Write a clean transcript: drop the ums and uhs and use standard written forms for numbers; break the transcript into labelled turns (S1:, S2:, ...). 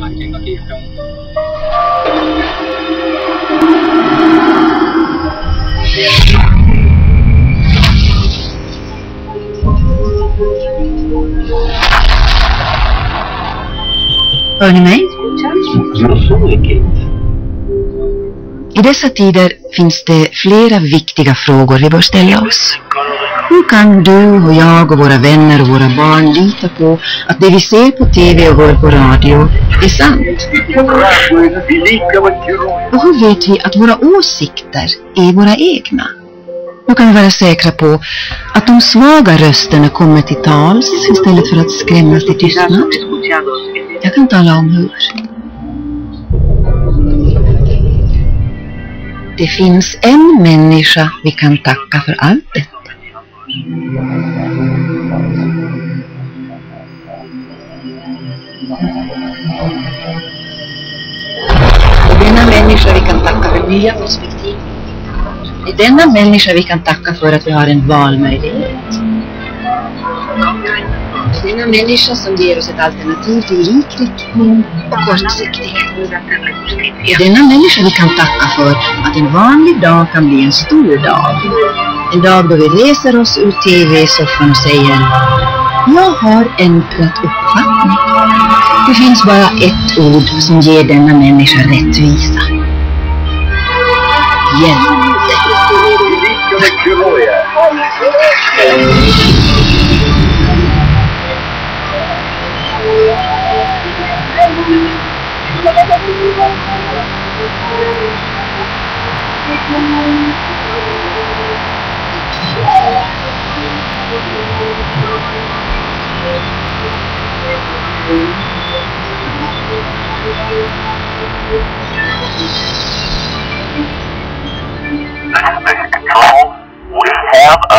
S1: Hör ni mig? I dessa tider finns det flera viktiga frågor vi bör ställa oss. Hur kan du och jag och våra vänner och våra barn lita på att det vi ser på tv och hör på radio är sant? Och hur vet vi att våra åsikter är våra egna? Hur kan vi vara säkra på att de svaga rösterna kommer till tals istället för att skrämmas till tystnad? Jag kan tala om hur. Det finns en människa vi kan tacka för allt detta. Och denna människa vi kan tacka för nya perspektiv. Det är denna människa vi kan tacka för att vi har en valmöjlighet. Det är denna människa som ger oss ett alternativ till likriktning och kortsiktighet. Det är denna människa vi kan tacka för att en vanlig dag kan bli en stor dag. En dag då vi reser oss ur tv-soffan och säger: jag har ändrat uppfattning. Det finns bara ett ord som ger denna människa rättvisa. Hjälp.
S2: We have a